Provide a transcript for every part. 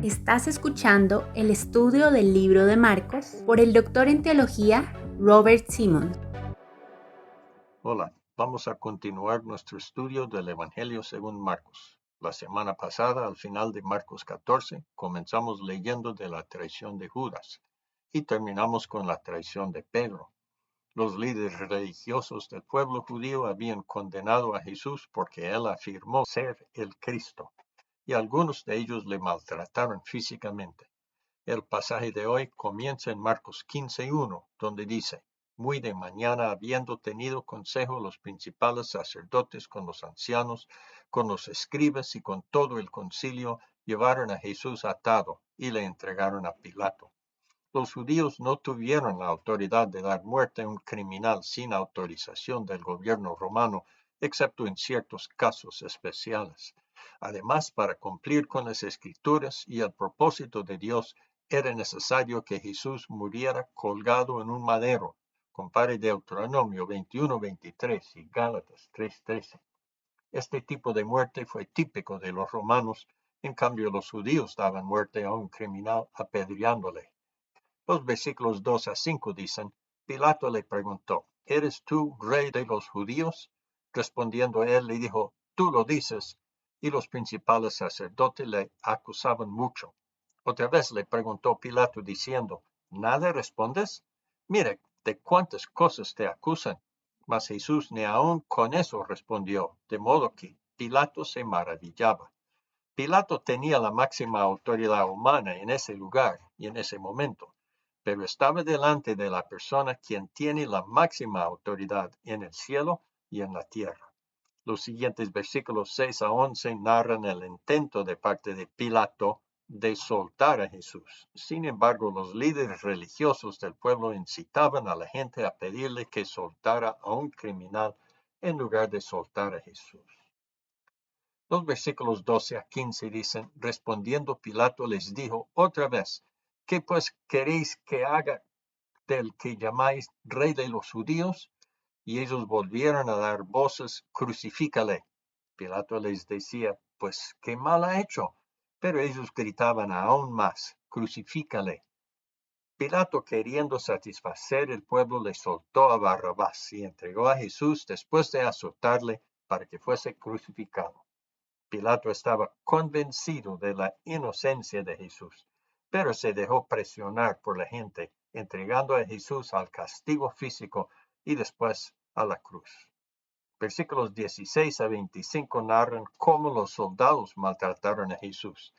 Estás escuchando el estudio del libro de Marcos por el doctor en teología Robert Simmons. Hola, vamos a continuar nuestro estudio del Evangelio según Marcos. La semana pasada, al final de Marcos 14, comenzamos leyendo de la traición de Judas y terminamos con la traición de Pedro. Los líderes religiosos del pueblo judío habían condenado a Jesús porque él afirmó ser el Cristo, y algunos de ellos le maltrataron físicamente. El pasaje de hoy comienza en Marcos 15:1, donde dice: Muy de mañana, habiendo tenido consejo los principales sacerdotes con los ancianos, con los escribas y con todo el concilio, llevaron a Jesús atado y le entregaron a Pilato. Los judíos no tuvieron la autoridad de dar muerte a un criminal sin autorización del gobierno romano, excepto en ciertos casos especiales. Además, para cumplir con las Escrituras y el propósito de Dios, era necesario que Jesús muriera colgado en un madero. Compare Deuteronomio 21:23 y Gálatas 3:13. Este tipo de muerte fue típico de los romanos. En cambio, los judíos daban muerte a un criminal apedreándole. Los versículos 2 a 5 dicen: Pilato le preguntó: ¿Eres tú rey de los judíos? Respondiendo él, le dijo: Tú lo dices. Y los principales sacerdotes le acusaban mucho. Otra vez le preguntó Pilato diciendo: ¿Nada respondes? Mira, de cuántas cosas te acusan. Mas Jesús ni aun con eso respondió, de modo que Pilato se maravillaba. Pilato tenía la máxima autoridad humana en ese lugar y en ese momento, pero estaba delante de la persona quien tiene la máxima autoridad en el cielo y en la tierra. Los siguientes versículos 6 a 11 narran el intento de parte de Pilato de soltar a Jesús. Sin embargo, los líderes religiosos del pueblo incitaban a la gente a pedirle que soltara a un criminal en lugar de soltar a Jesús. Los versículos 12 a 15 dicen: Respondiendo Pilato les dijo otra vez: ¿Qué pues queréis que haga del que llamáis rey de los judíos? Y ellos volvieron a dar voces: Crucifícale. Pilato les decía: Pues, ¿qué mal ha hecho? Pero ellos gritaban aún más: Crucifícale. Pilato, queriendo satisfacer el pueblo, le soltó a Barrabás y entregó a Jesús después de azotarle para que fuese crucificado. Pilato estaba convencido de la inocencia de Jesús, pero se dejó presionar por la gente, entregando a Jesús al castigo físico y después a la cruz. Versículos 16 a 25 narran cómo los soldados maltrataron a Jesús.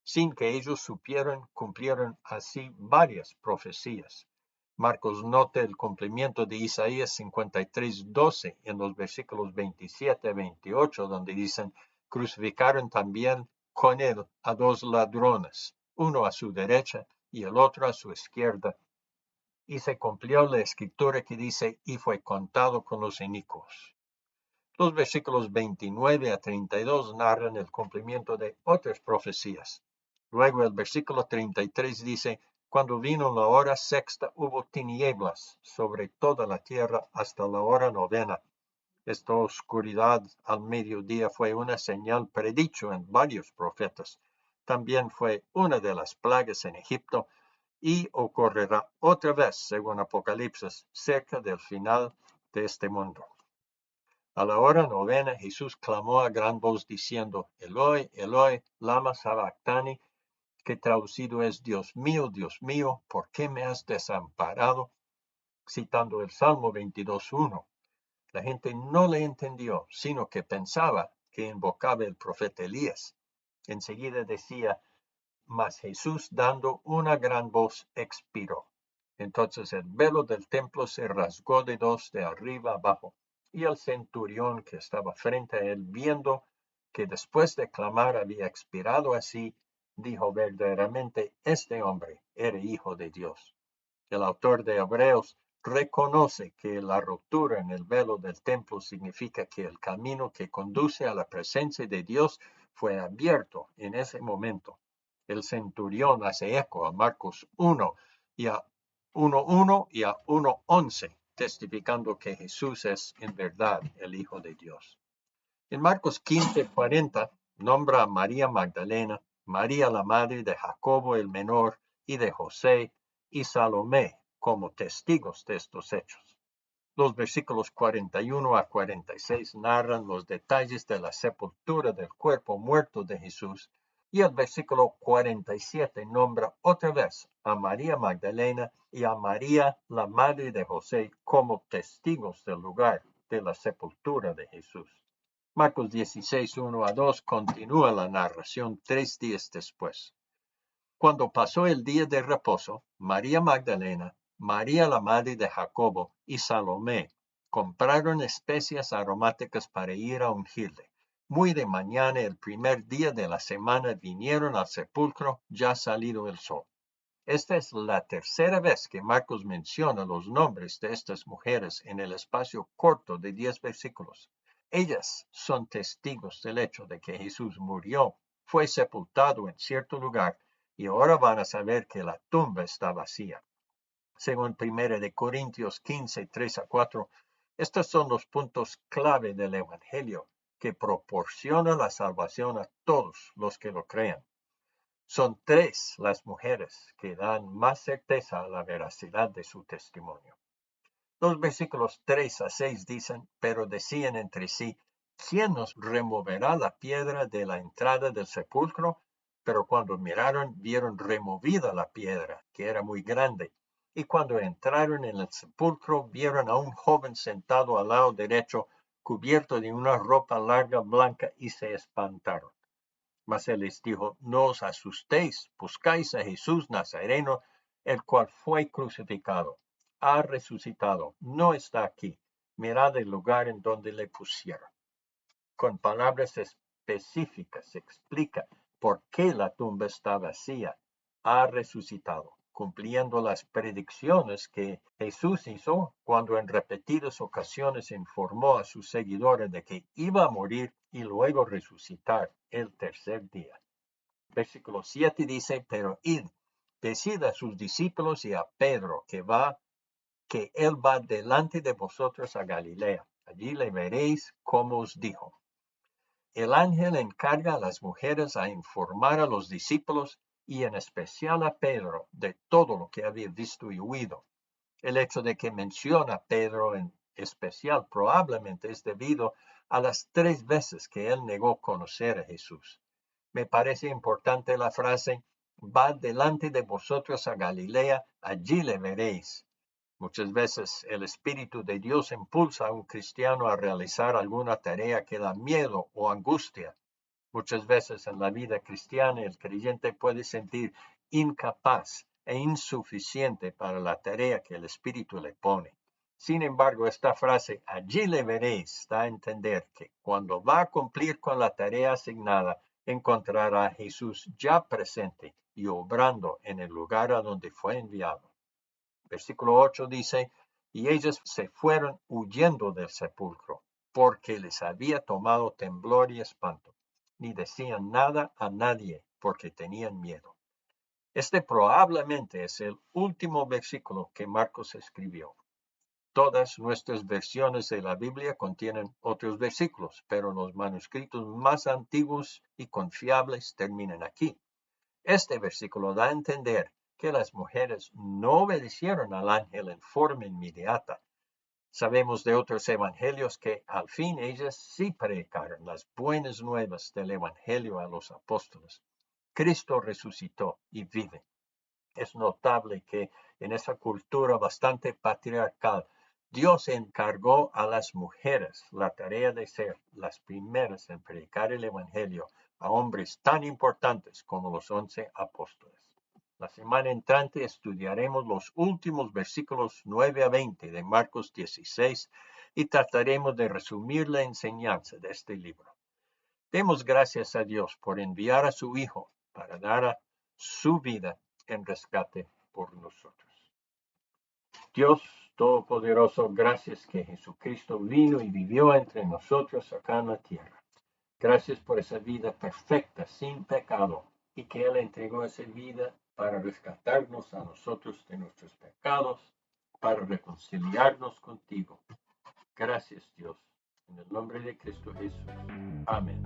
Sin que ellos supieran, cumplieron así varias profecías. Marcos nota el cumplimiento de Isaías 53:12 en los versículos 27 a 28, donde dicen: Crucificaron también con él a dos ladrones, uno a su derecha y el otro a su izquierda. Y se cumplió la escritura que dice: y fue contado con los inicuos. Los versículos 29 a 32 narran el cumplimiento de otras profecías. Luego el versículo 33 dice: Cuando vino la hora sexta, hubo tinieblas sobre toda la tierra hasta la hora novena. Esta oscuridad al mediodía fue una señal predicho en varios profetas. También fue una de las plagas en Egipto y ocurrirá otra vez, según Apocalipsis, cerca del final de este mundo. A la hora novena, Jesús clamó a gran voz diciendo: Eloi, Eloi, lama sabactani, que traducido es: Dios mío, ¿por qué me has desamparado? Citando el Salmo 22:1. La gente no le entendió, sino que pensaba que invocaba el profeta Elías. Enseguida decía: Mas Jesús, dando una gran voz, expiró. Entonces el velo del templo se rasgó de dos de arriba abajo. Y el centurión que estaba frente a él, viendo que después de clamar había expirado así, dijo: verdaderamente este hombre era hijo de Dios. El autor de Hebreos reconoce que la ruptura en el velo del templo significa que el camino que conduce a la presencia de Dios fue abierto en ese momento. El centurión hace eco a Marcos 1 y a 1:1 y a 1:11, testificando que Jesús es en verdad el Hijo de Dios. En Marcos 15:40 nombra a María Magdalena María la madre de Jacobo el menor y de José y Salomé como testigos de estos hechos. Los versículos 41 a 46 narran los detalles de la sepultura del cuerpo muerto de Jesús y el versículo 47 nombra otra vez a María Magdalena y a María, la madre de José, como testigos del lugar de la sepultura de Jesús. Marcos 16, 1 a 2 continúa la narración 3 días después. Cuando pasó el día de reposo, María Magdalena, María la madre de Jacobo y Salomé compraron especias aromáticas para ir a ungirle. Muy de mañana, el primer día de la semana, vinieron al sepulcro ya salido el sol. Esta es la tercera vez que Marcos menciona los nombres de estas mujeres en el espacio corto de 10 versículos. Ellas son testigos del hecho de que Jesús murió, fue sepultado en cierto lugar y ahora van a saber que la tumba está vacía. Según 1 Corintios 15, 3 a 4, estos son los puntos clave del Evangelio que proporciona la salvación a todos los que lo crean. Son 3 las mujeres que dan más certeza a la veracidad de su testimonio. Los versículos 3 a 6 dicen, pero decían entre sí, ¿quién nos removerá la piedra de la entrada del sepulcro? Pero cuando miraron, vieron removida la piedra, que era muy grande. Y cuando entraron en el sepulcro, vieron a un joven sentado al lado derecho, cubierto de una ropa larga blanca, y se espantaron. Mas él les dijo, no os asustéis, buscáis a Jesús Nazareno, el cual fue crucificado. Ha resucitado, no está aquí. Mirad el lugar en donde le pusieron. Con palabras específicas se explica por qué la tumba está vacía. Ha resucitado, cumpliendo las predicciones que Jesús hizo cuando en repetidas ocasiones informó a sus seguidores de que iba a morir y luego resucitar el tercer día. Versículo 7 dice, pero id, decid a sus discípulos y a Pedro que él va delante de vosotros a Galilea. Allí le veréis como os dijo. El ángel encarga a las mujeres a informar a los discípulos y en especial a Pedro de todo lo que había visto y oído. El hecho de que menciona a Pedro en especial probablemente es debido a las 3 veces que él negó conocer a Jesús. Me parece importante la frase, va delante de vosotros a Galilea, allí le veréis. Muchas veces el Espíritu de Dios impulsa a un cristiano a realizar alguna tarea que da miedo o angustia. Muchas veces en la vida cristiana el creyente puede sentir incapaz e insuficiente para la tarea que el Espíritu le pone. Sin embargo, esta frase, allí le veréis, da a entender que cuando va a cumplir con la tarea asignada, encontrará a Jesús ya presente y obrando en el lugar a donde fue enviado. Versículo 8 dice, y ellos se fueron huyendo del sepulcro, porque les había tomado temblor y espanto. Ni decían nada a nadie, porque tenían miedo. Este probablemente es el último versículo que Marcos escribió. Todas nuestras versiones de la Biblia contienen otros versículos, pero los manuscritos más antiguos y confiables terminan aquí. Este versículo da a entender que las mujeres no obedecieron al ángel en forma inmediata. Sabemos de otros evangelios que al fin ellas sí predicaron las buenas nuevas del evangelio a los apóstoles. Cristo resucitó y vive. Es notable que en esa cultura bastante patriarcal, Dios encargó a las mujeres la tarea de ser las primeras en predicar el evangelio a hombres tan importantes como los 11 apóstoles. La semana entrante estudiaremos los últimos versículos 9 a 20 de Marcos 16 y trataremos de resumir la enseñanza de este libro. Demos gracias a Dios por enviar a su Hijo para dar a su vida en rescate por nosotros. Dios Todopoderoso, gracias que Jesucristo vino y vivió entre nosotros acá en la tierra. Gracias por esa vida perfecta, sin pecado, y que Él entregó esa vida para rescatarnos a nosotros de nuestros pecados, para reconciliarnos contigo. Gracias, Dios. En el nombre de Cristo Jesús. Amén.